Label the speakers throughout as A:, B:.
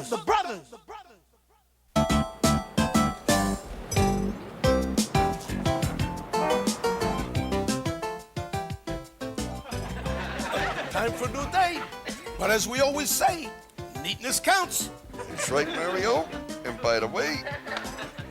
A: The brothers. Time for a new day. But as we always say, neatness counts.
B: That's right, Mario. And by the way,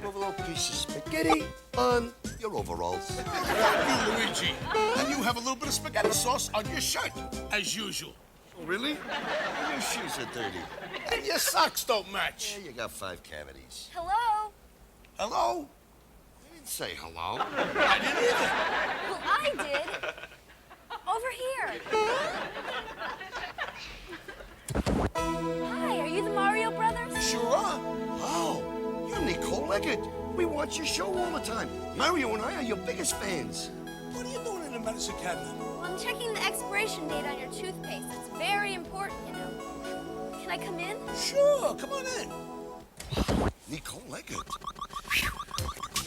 B: put a little piece of spaghetti on your overalls.
A: Thank you, Luigi. And you have a little bit of spaghetti sauce on your shirt, as usual.
B: Oh, really? Your shoes are dirty.
A: And your socks don't match.
B: Yeah, you got 5 cavities.
C: Hello?
A: Hello?
B: I didn't say hello.
A: I didn't either.
C: Well, I did. Over here. Hi, are you the Mario brothers?
A: Sure are.
B: Oh, you're Nicole Leggett. We watch your show all the time. Mario and I are your biggest fans.
A: What are you doing in the medicine cabinet?
C: Well, I'm checking the expiration date on your toothpaste. It's very important, you know. Can I come in?
A: Sure, come on in.
B: Nicole Leggett.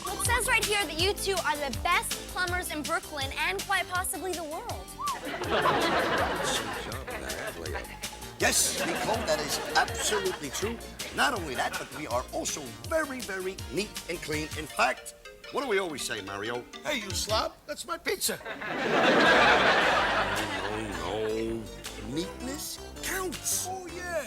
C: Well, it says right here that you two are the best plumbers in Brooklyn and quite possibly the world.
B: Yes, Nicole, that is absolutely true. Not only that, but we are also very, very neat and clean. In fact, what do we always say, Mario?
A: Hey, you slob, that's my pizza.
B: No. Neatness counts.
A: Oh, yeah.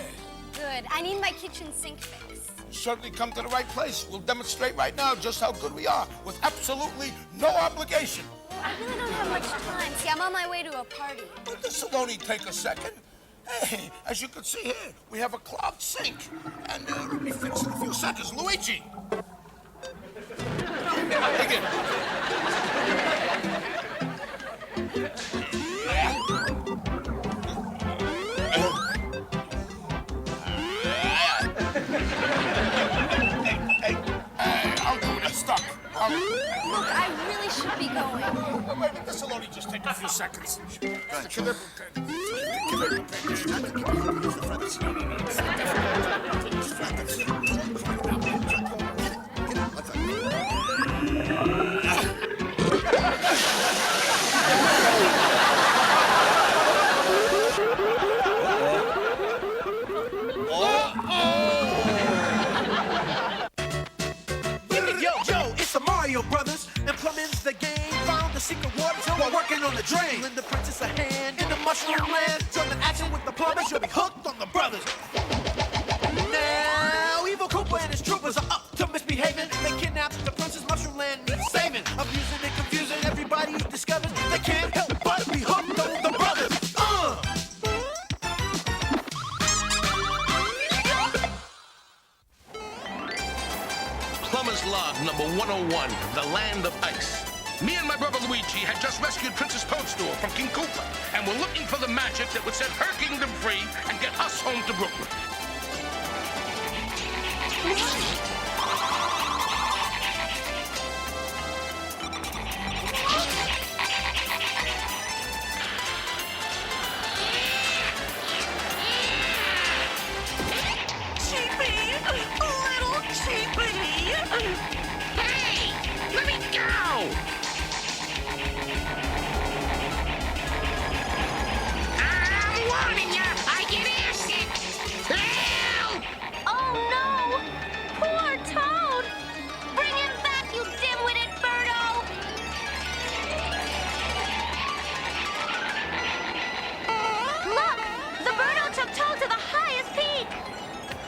C: Good. I need my kitchen sink fixed.
A: Certainly come to the right place. We'll demonstrate right now just how good we are with absolutely no obligation.
C: Well, I really don't have much time. See, I'm on my way to a party.
A: But this will only take a second. Hey, as you can see here, we have a clogged sink. And it'll be fixed in a few seconds. Luigi! Dig it. Hey, I'll do it. It's stuck.
C: Look, I really should be going.
A: Wait, this will only just take a few seconds.
D: Yo, it's the Mario Brothers, and plumbing's the game. Found the secret water while working on the drain. Lend the princess a hand in the mushroom land. Join the action with the plumbers, you'll be hooked on the brothers. Now, Evil Koopa and his troopers are up to misbehaving. They kidnapped the princess, mushroom land needs saving. Abusing and confusing, everybody discovers they can't help but be hooked on the brothers.
E: Plumber's Log number 101, the land of ice. Me and my brother Luigi had just rescued Princess Toadstool from King Koopa, and we're looking for the magic that would set her kingdom free and get us home to Brooklyn. Hey! Let me go! I'm warning ya! I get acid! Help!
C: Oh, no! Poor Toad! Bring him back, you dim-witted birdo! Look! The birdo took Toad to the highest peak!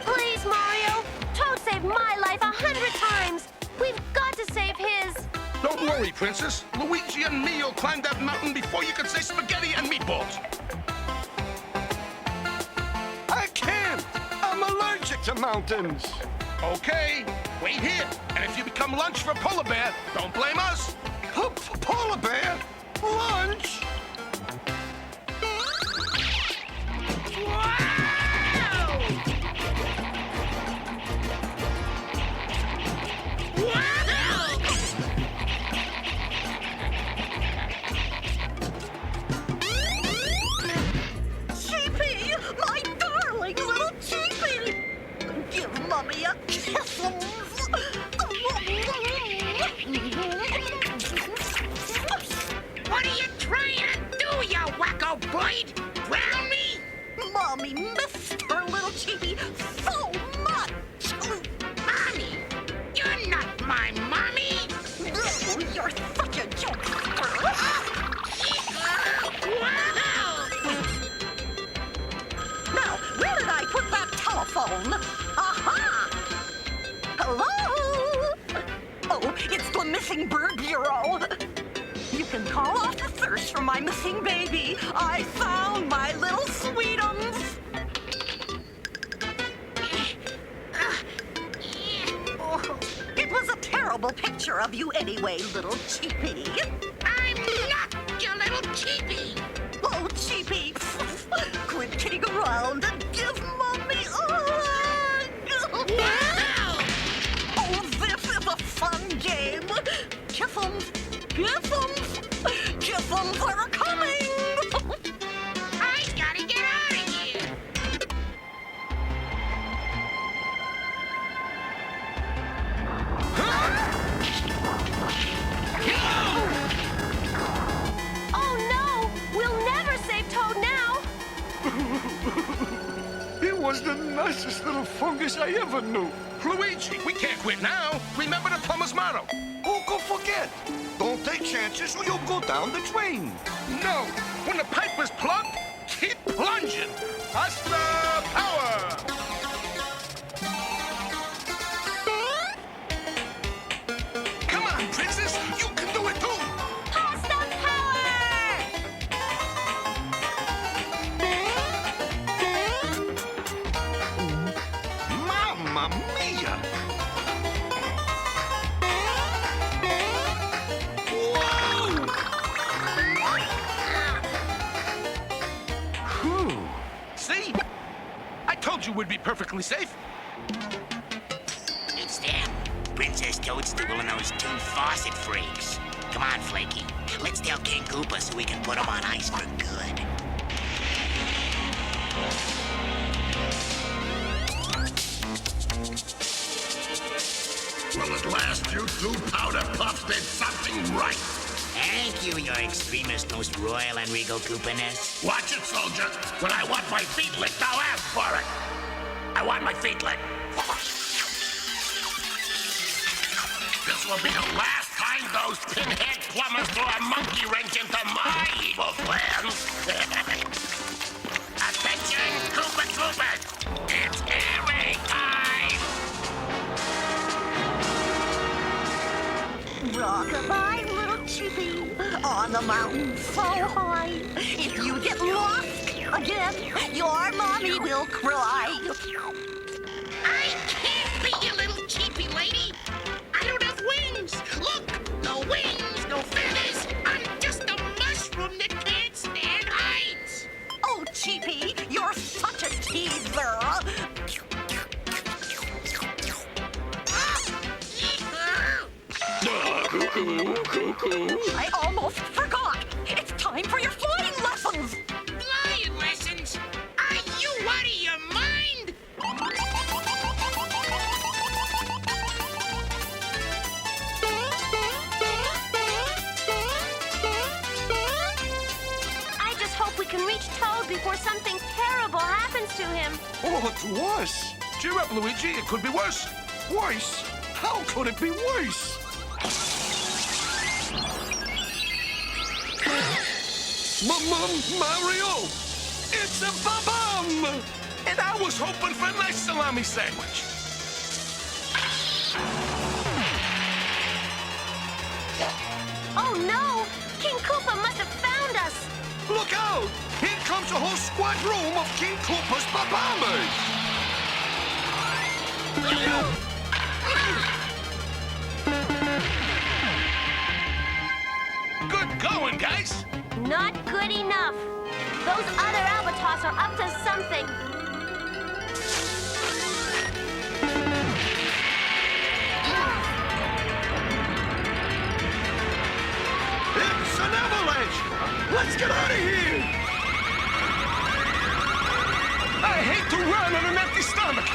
C: Please, Mario! Toad saved my life 100 times! We've got to save his!
E: Don't worry, Princess. Luigi and me will climb that mountain before you can say spaghetti and meatballs.
F: I can't! I'm allergic to mountains.
E: Okay, wait here. And if you become lunch for a polar bear, don't blame us.
F: Polar bear? Lunch?
G: Mommy a kiss.
E: What are you trying to do, you wacko bird? Drown me?
G: Mommy missed her little cheapy so my missing baby. I found my little sweetums. Oh, it was a terrible picture of you anyway, little cheapie.
H: I'm not your little cheapie.
G: Oh, cheapie. Quit kidding around and give Mommy a hug.
H: Wow!
G: Oh, this is a fun game. Kiffums, kiffums, kiffums are coming.
H: I gotta get out of here.
C: Oh no! We'll never save Toad now!
F: He was the nicest little fungus I ever knew.
E: Luigi, we can't quit now. Remember the plumber's motto.
F: Who could forget? Don't take chances or you'll go down the drain.
E: No, when the pipe is plugged, keep plunging. Hasta power! Come on, Princess, you can do it too.
C: Pasta
F: Mamma mia!
E: Whew. See? I told you we'd be perfectly safe.
I: It's them, Princess Toadstool and those two faucet freaks. Come on, Flaky. Let's tell King Koopa so we can put him on ice for good.
A: Well, at last you two powder puffs did something right.
I: Thank you, your extremist, most royal and regal Koopaness.
A: Watch it, soldier. When I want my feet licked, I'll ask for it. I want my feet licked. This will be the last time those pinhead plumbers throw a monkey wrench into my evil plans. Attention, Koopa Troopers! It's airing time!
G: Rock-a-bye, little cheapie, on the mountain so high. If you get lost again, your mommy will cry.
H: I can't be your little cheapie lady. I don't have wings. Look, no wings, no feathers. I'm just a mushroom that can't stand heights.
G: Oh, cheapie, you're such a teaser. I almost forgot. It's time for your flying lessons.
H: Flying lessons? Are you out of your mind?
C: I just hope we can reach Toad before something terrible happens to him.
F: Oh, to us?
E: Cheer up, Luigi. It could be worse.
F: Worse? How could it be worse? Mario! It's a bomb!
E: And I was hoping for a nice salami sandwich.
C: Oh no! King Koopa must have found us!
F: Look out! Here comes a whole squadron of King Koopa's bombers!
E: Good going, guys.
C: Not good enough. Those other albatross are up to something.
F: It's an avalanche! Let's get out of here!
E: I hate to run on an empty stomach.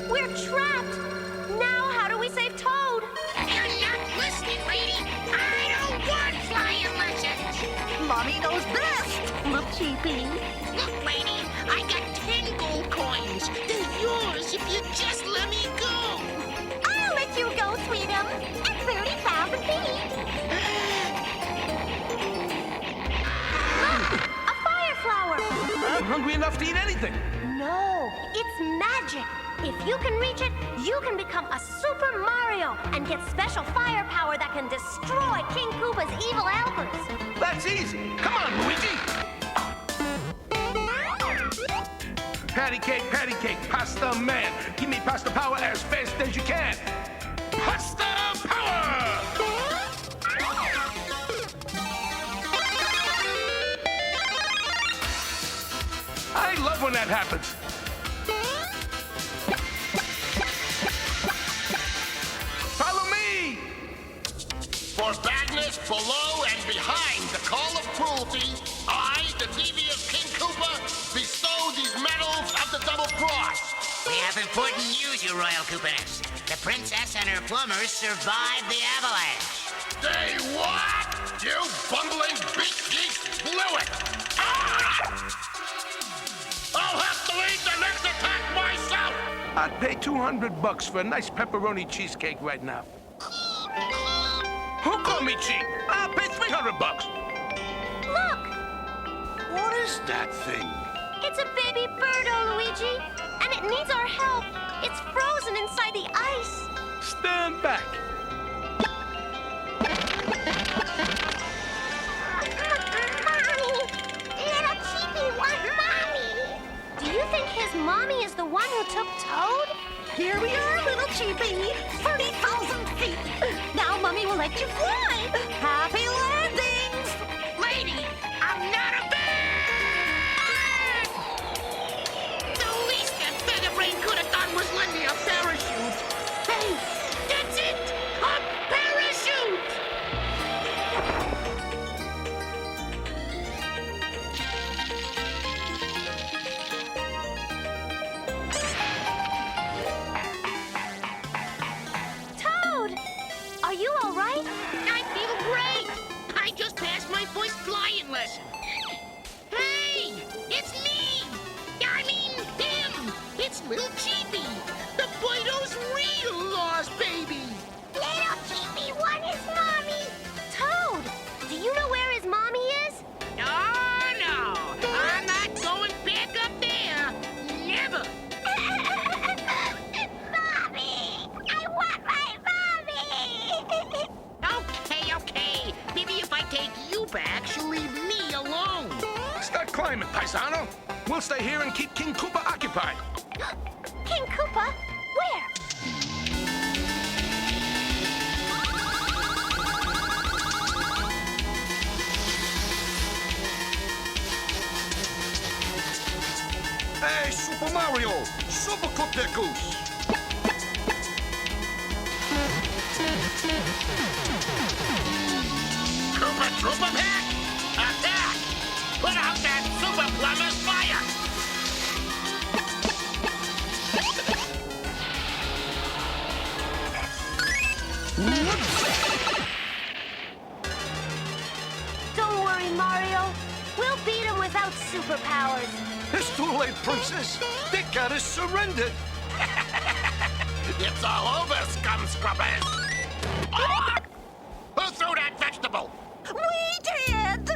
C: We're trapped. Now how do we save Toad?
H: You're not listening, lady. I don't want flying lessons.
G: Mommy knows best, little cheapie.
H: Look, lady, I got 10 gold coins.
E: enough to eat anything.
C: No, it's magic. If you can reach it, you can become a Super Mario and get special fire power that can destroy King Koopa's evil helpers.
E: That's easy. Come on, Luigi. Patty cake, pasta man. Give me pasta power as fast as you can. Pasta power! I love when that happens. Follow me!
A: For badness below and behind the call of cruelty, I, the devious King Koopa, bestow these medals of the double cross.
I: We have important news, Your Royal Koopaness. The princess and her plumbers survived the avalanche.
A: They what? You bumbling beak geek blew it! Ah! I'll have to lead the next attack myself!
E: I'd pay $200 for a nice pepperoni cheesecake right now. Who called me cheap? I'll pay $300.
C: Look,
B: What is that thing?
C: it's a baby birdo, Luigi, and it needs our help. It's frozen inside the ice.
E: Stand back.
C: Mommy! Little Cheepy wants Mommy! Do you think his mommy is the one who took Toad?
G: Here we are, little Cheepy. 30,000 feet. Now Mummy will let you fly. Happy landings.
H: Lady, I'm not a bird! The least that Featherbrain could have done was lend me a parachute. Hey, that's it! A parachute!
C: Toad! Are you all right?
H: I feel great! I just passed my first flying lesson. Hey! It's me! I mean, him! It's little Cheepy! The Birdo's real lost baby!
C: Little Cheepy won his mommy! Toad! Do you know where his mommy is?
H: Oh, no! I'm not going back up there! Never!
C: Mommy! I want my mommy!
H: Okay. Maybe if I take you back, she'll leave me alone.
E: Start climbing, Paisano. We'll stay here and keep King Koopa occupied.
C: King Koopa? Where?
B: Hey, Super Mario! Super cook that goose!
A: Koopa Troopa Pack! Attack! Put out that Super Plumber's fire!
C: Don't worry, Mario. We'll beat him without superpowers.
B: It's too late, Princess. They got us surrendered.
A: It's all over, scum scrubbers! Ah! Who threw that vegetable?
G: We did.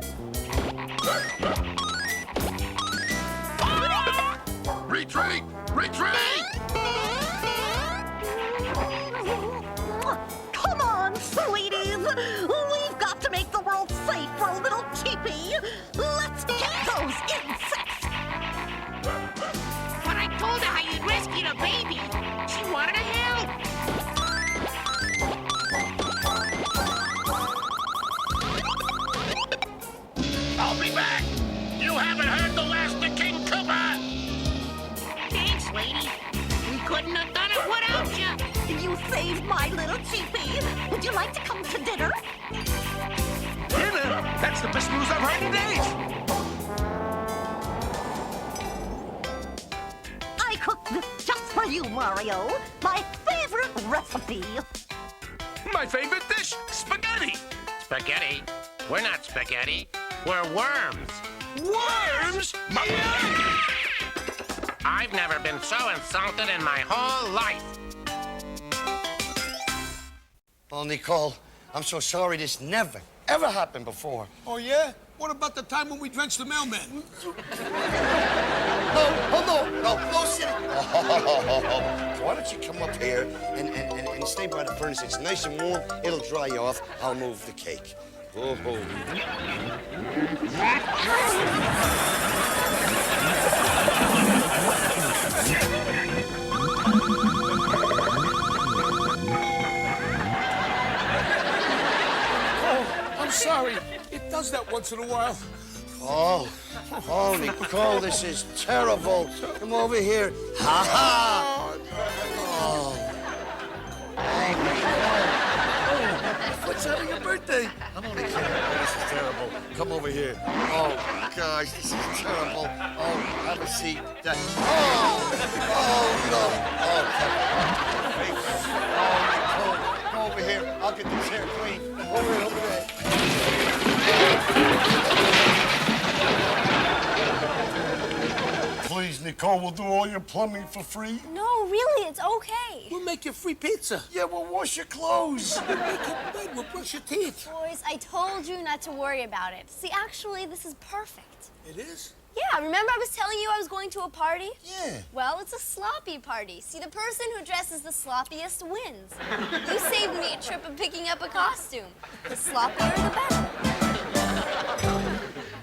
A: Retreat! Retreat!
G: Come on, sweeties. We've got to make the world safe for a little Cheepy. Let's get those insects.
H: When I told her how you'd rescued a baby, she wanted to help.
A: I'll be back! You haven't heard the last of King Koopa!
H: Thanks, lady. We couldn't have done it without you.
G: You saved my little Cheepy. Would you like to come to dinner?
E: Dinner? That's the best news I've heard in days.
G: I cooked this just for you, Mario. My favorite recipe.
E: My favorite dish, spaghetti.
I: Spaghetti? We're not spaghetti. We're worms.
E: Worms?
I: I've never been so insulted in my whole life.
B: Oh, Nicole, I'm so sorry this never, ever happened before.
F: Oh, yeah? What about the time when we drenched the mailman?
B: No, sit. Oh, why don't you come up here and stay by the furnace? It's nice and warm. It'll dry you off. I'll move the cake. Oh.
E: I'm sorry. It does that once in a while.
B: Oh, Nicole, this is terrible. Come over here. Ha ha!
F: What's having your birthday?
B: I'm only kidding. Oh, this is terrible. Come over here. Oh, gosh, this is terrible. Oh, have a seat. No. Oh, Nicole, come over here. I'll get the chair clean. Over there. Please, Nicole, we'll do all your plumbing for free.
C: No, really, it's okay.
E: We'll make you free pizza.
B: Yeah, we'll wash your clothes.
E: We'll make your bed. We'll brush your teeth.
C: Boys, I told you not to worry about it. See, actually, this is perfect.
E: It is?
C: Yeah, remember I was telling you I was going to a party?
B: Yeah.
C: Well, it's a sloppy party. See, the person who dresses the sloppiest wins. You saved me a trip of picking up a costume. The sloppier, the better.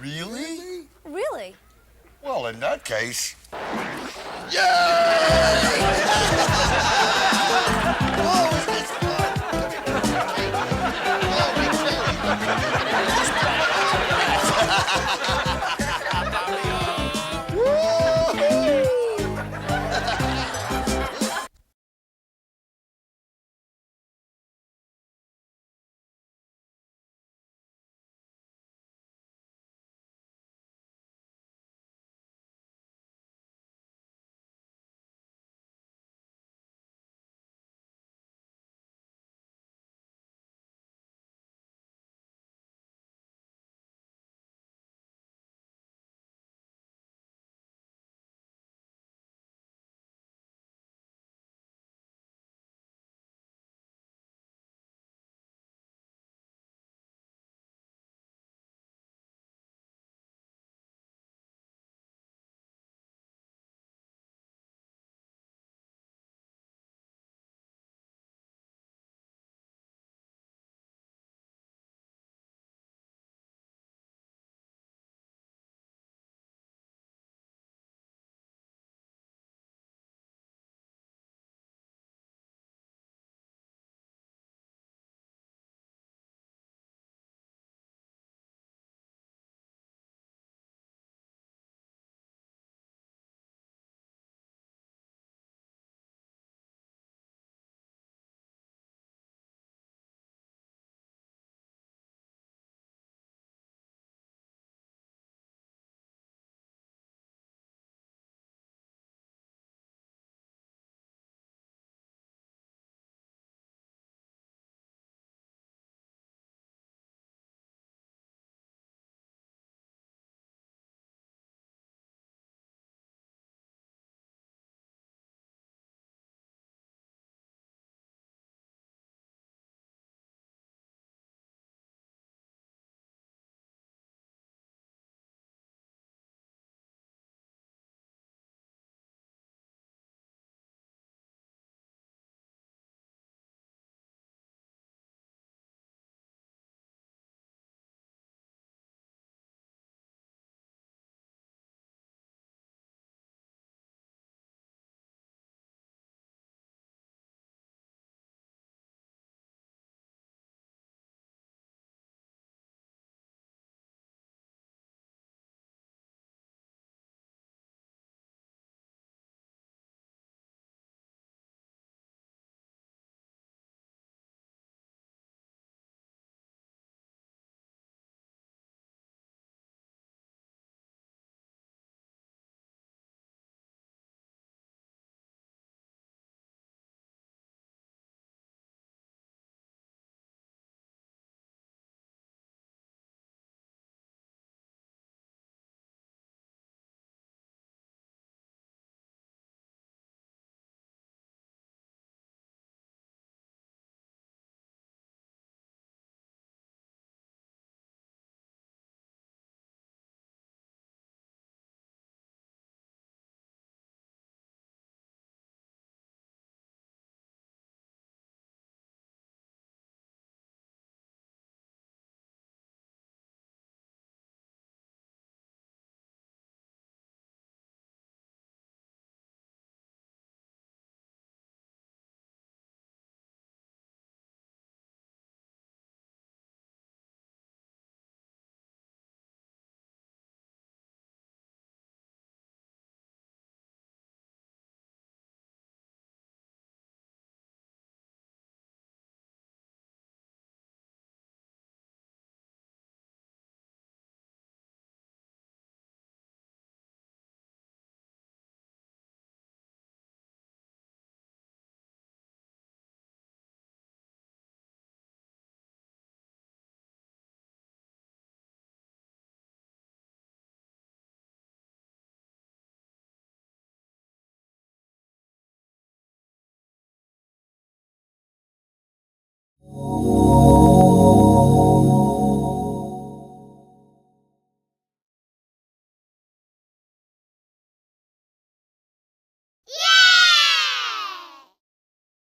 B: Really?
C: Really?
B: Well, in that case... Yeah!